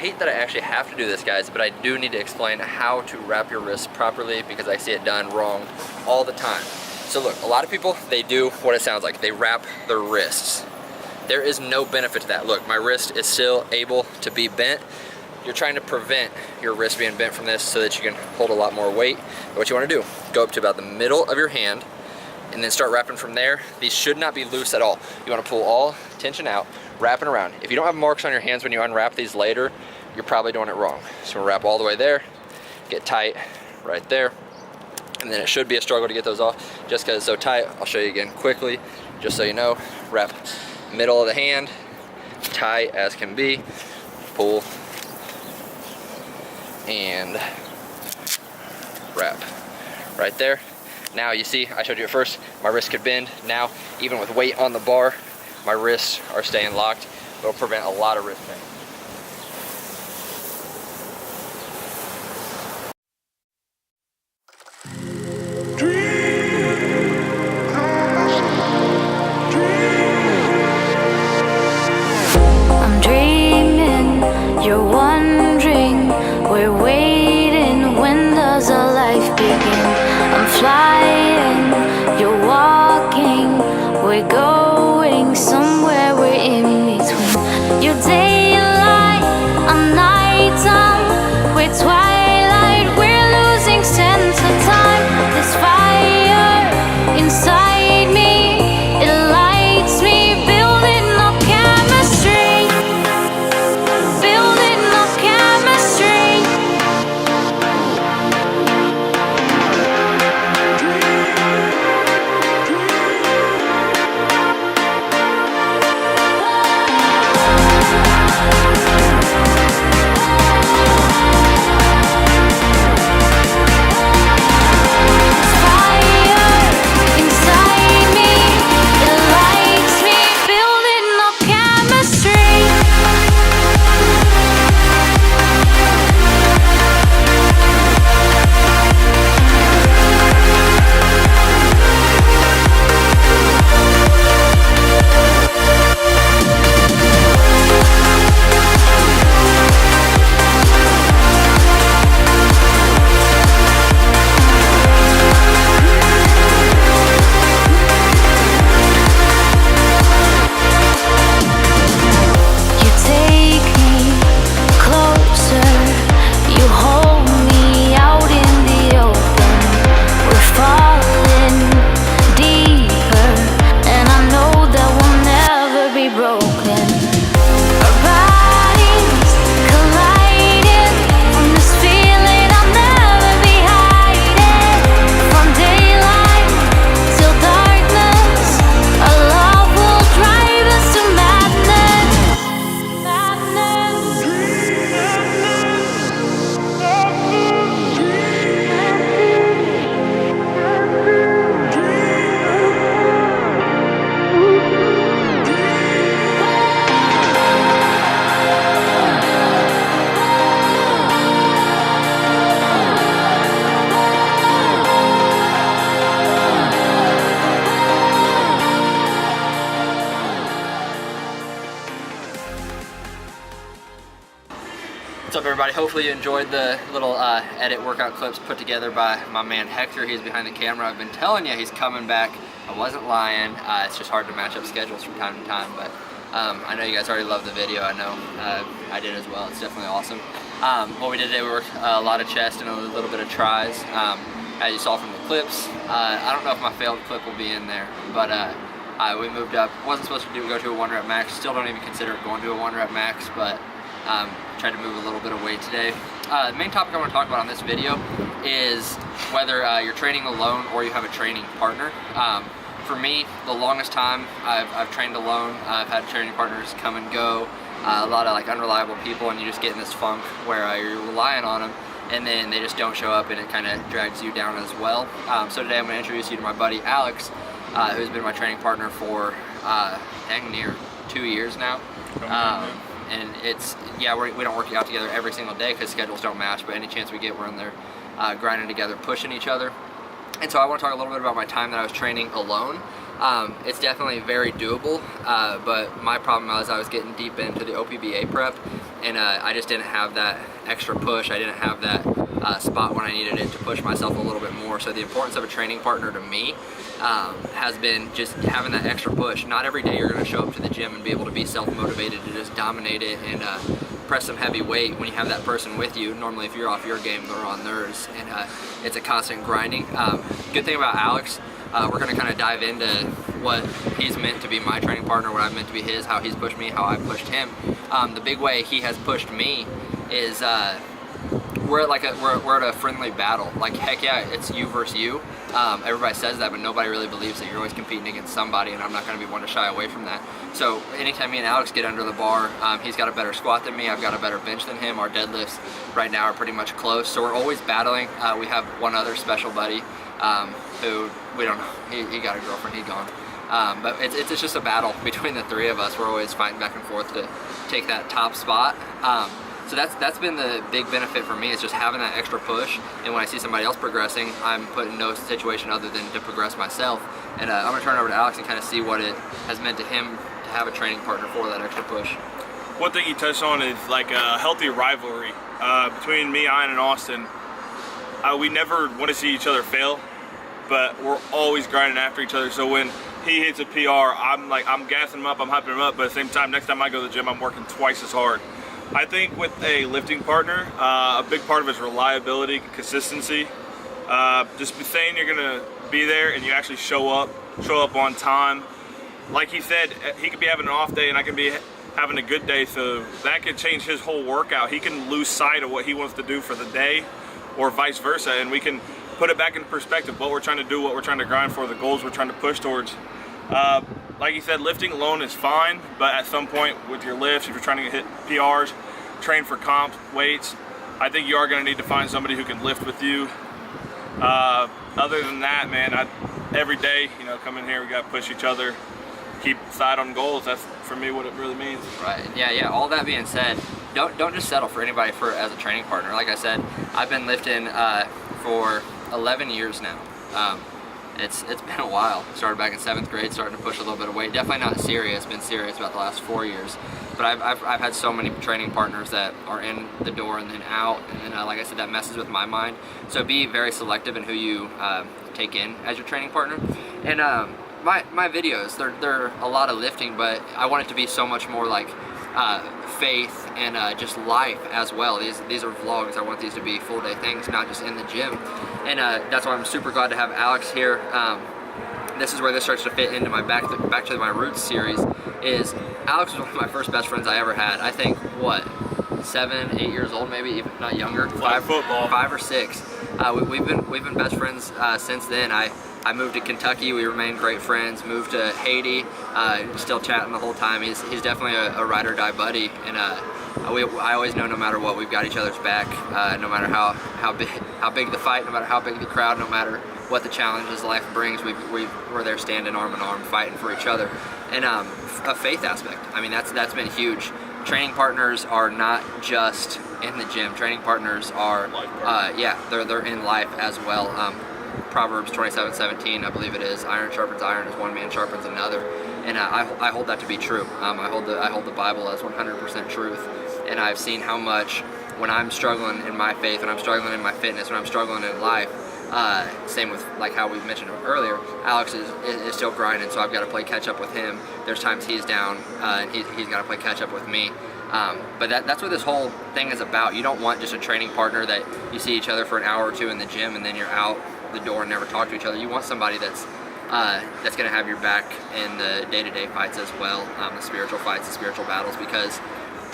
hate that I actually have to do this, guys, but I do need to explain how to wrap your wrists properly because I see it done wrong all the time. So look, a lot of people, they do what it sounds like. They wrap their wrists. There is no benefit to that. Look, my wrist is still able to be bent. You're trying to prevent your wrist being bent from this so that you can hold a lot more weight. But what you want to do, go up to about the middle of your hand and then start wrapping from there. These should not be loose at all. You want to pull all tension out, wrapping around. If you don't have marks on your hands when you unwrap these later, you're probably doing it wrong. So we'll wrap all the way there, get tight right there, and then it should be a struggle to get those off just because it's so tight. I'll show you again quickly, just so you know. Wrap middle of the hand, tight as can be, pull, and wrap right there. Now you see, I showed you at first, my wrist could bend. Now, even with weight on the bar, my wrists are staying locked. It'll prevent a lot of wrist pain. I'm dreaming, you're wondering, we're waiting, when does our life begin? I'm flying, you're walking, we're going somewhere, we're in between. Your daylight, I'm nighttime, we're twilight, we're losing sense of time. This fire inside me, it lights me, building up chemistry, building up chemistry. What's up, everybody? Hopefully you enjoyed the little edit workout clips put together by my man Hector. He's behind the camera. I've been telling you he's coming back. I wasn't lying. It's just hard to match up schedules from time to time, but I know you guys already love the video. I know I did as well. It's definitely awesome. What we did today, we worked a lot of chest and a little bit of tries. As you saw from the clips, I don't know if my failed clip will be in there, but we moved up. Wasn't supposed to go to a 1 rep max. Still don't even consider it going to a 1 rep max, but tried to move a little bit of weight today. The main topic I want to talk about on this video is whether you're training alone or you have a training partner. For me, the longest time I've trained alone. I've had training partners come and go, a lot of like unreliable people, and you just get in this funk where you're relying on them and then they just don't show up, and it kind of drags you down as well. So today I'm going to introduce you to my buddy Alex, who's been my training partner for dang near 2 years now. And it's, yeah, we don't work out together every single day because schedules don't match, but any chance we get, we're in there grinding together, pushing each other. And so I want to talk a little bit about my time that I was training alone It's definitely very doable, but my problem was I was getting deep into the OPBA prep, and I just didn't have that extra push. I didn't have that spot when I needed it to push myself a little bit more. So the importance of a training partner to me has been just having that extra push. Not every day you're going to show up to the gym and be able to be self-motivated to just dominate it and press some heavy weight when you have that person with you. Normally if you're off your game, they're on theirs, and it's a constant grinding. Good thing about Alex, we're going to kind of dive into what he's meant to be my training partner, what I've meant to be his, how he's pushed me, how I've pushed him. The big way he has pushed me is we're at a friendly battle. Like, heck yeah, it's you versus you. Everybody says that, but nobody really believes that. You're always competing against somebody, and I'm not going to be one to shy away from that. So anytime me and Alex get under the bar, he's got a better squat than me, I've got a better bench than him. Our deadlifts right now are pretty much close, so we're always battling. We have one other special buddy who we don't know. He got a girlfriend, he's gone. But it's just a battle between the three of us. We're always fighting back and forth to take that top spot. So that's been the big benefit for me, is just having that extra push. And when I see somebody else progressing, I'm put in no situation other than to progress myself. And I'm gonna turn it over to Alex and kind of see what it has meant to him to have a training partner for that extra push. One thing you touched on is like a healthy rivalry between me, Ian, and Austin. We never want to see each other fail, but we're always grinding after each other. So when he hits a PR, I'm gassing him up, I'm hyping him up, but at the same time, next time I go to the gym, I'm working twice as hard. I think with a lifting partner, a big part of it is reliability, consistency. Just saying you're gonna be there and you actually show up on time. Like he said, he could be having an off day and I can be having a good day, so that could change his whole workout. He can lose sight of what he wants to do for the day, or vice versa, and we can put it back into perspective, what we're trying to do, what we're trying to grind for, the goals we're trying to push towards. Like you said, lifting alone is fine, but at some point with your lifts, if you're trying to hit PRs, train for comp weights, I think you are going to need to find somebody who can lift with you. Other than that, man, every day, come in here, we got to push each other, keep sight on goals. That's for me what it really means. Right. Yeah. All that being said, don't just settle for anybody as a training partner. Like I said, I've been lifting for 11 years now. It's been a while. Started back in 7th grade, starting to push a little bit of weight. Definitely not serious. Been serious about the last 4 years. But I've had so many training partners that are in the door and then out, and like I said, that messes with my mind. So be very selective in who you take in as your training partner. And my videos, they're a lot of lifting, but I want it to be so much more like faith and just life as well. These are vlogs. I want these to be full day things, not just in the gym. And that's why I'm super glad to have Alex here. This is where this starts to fit into my back to my roots series. Is Alex was one of my first best friends I ever had. I think 7, 8 years old, maybe even not younger. Five or six. We've been best friends since then. I moved to Kentucky. We remained great friends. Moved to Haiti. Still chatting the whole time. He's definitely a ride or die buddy, and I always know no matter what, we've got each other's back. No matter how big the fight, no matter how big the crowd, no matter what the challenges life brings, we're there standing arm in arm, fighting for each other. And a faith aspect. I mean, that's been huge. Training partners are not just in the gym. Training partners are, they're in life as well. Proverbs 27:17, I believe it is. Iron sharpens iron as one man sharpens another, and I hold that to be true. I hold the Bible as 100% truth, and I've seen how much when I'm struggling in my faith, when I'm struggling in my fitness, when I'm struggling in life. Same with like how we mentioned earlier. Alex is still grinding, so I've got to play catch up with him. There's times he's down, and he's got to play catch up with me. But that's what this whole thing is about. You don't want just a training partner that you see each other for an hour or two in the gym and then you're out the door and never talk to each other. You want somebody that's going to have your back in the day-to-day fights as well, the spiritual fights, the spiritual battles, because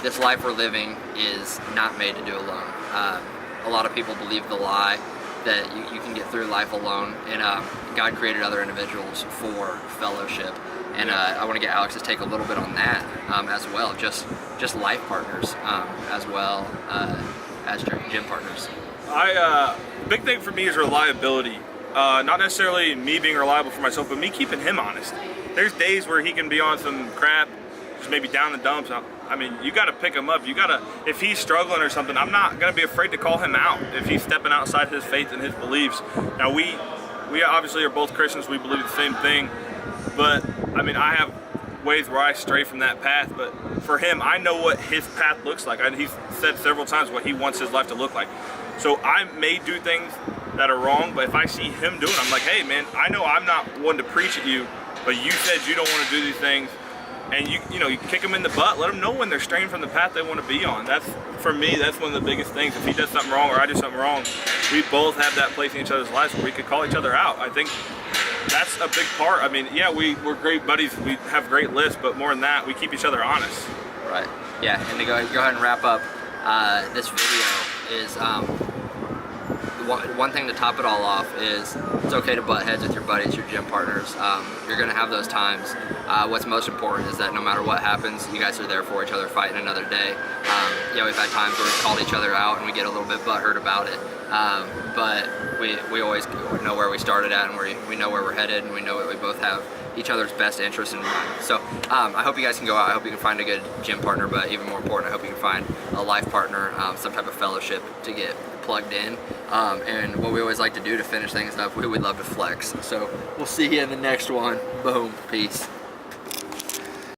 this life we're living is not made to do alone. A lot of people believe the lie that you can get through life alone, and God created other individuals for fellowship. And I want to get Alex's take a little bit on that as well, just life partners as well as gym partners. Big thing for me is reliability. Not necessarily me being reliable for myself, but me keeping him honest. There's days where he can be on some crap, just maybe down the dumps. I mean, you got to pick him up. If he's struggling or something, I'm not going to be afraid to call him out if he's stepping outside his faith and his beliefs. Now, we obviously are both Christians. We believe the same thing. But I mean, I have ways where I stray from that path, but for him, I know what his path looks like. He's said several times what he wants his life to look like. So I may do things that are wrong, but if I see him doing it, I'm like, hey man, I know I'm not one to preach at you, but you said you don't want to do these things, and you kick them in the butt, let them know when they're straying from the path they want to be on. That's, for me, that's one of the biggest things. If he does something wrong or I do something wrong, we both have that place in each other's lives where we could call each other out. I think that's a big part. I mean, yeah, we're great buddies, we have great lists, but more than that, we keep each other honest. Right. Yeah, and to go ahead and wrap up, this video is, one thing to top it all off is it's okay to butt heads with your buddies, your gym partners. You're gonna have those times. What's most important is that no matter what happens, you guys are there for each other, fighting another day. We've had times where we've called each other out and we get a little bit butthurt about it. But we always know where we started at, and we know where we're headed, and we know that we both have each other's best interests in mind. So I hope you guys can go out. I hope you can find a good gym partner, but even more important, I hope you can find a life partner, some type of fellowship to get plugged in. And what we always like to do to finish things up, we would love to flex. So we'll see you in the next one. Boom. Peace.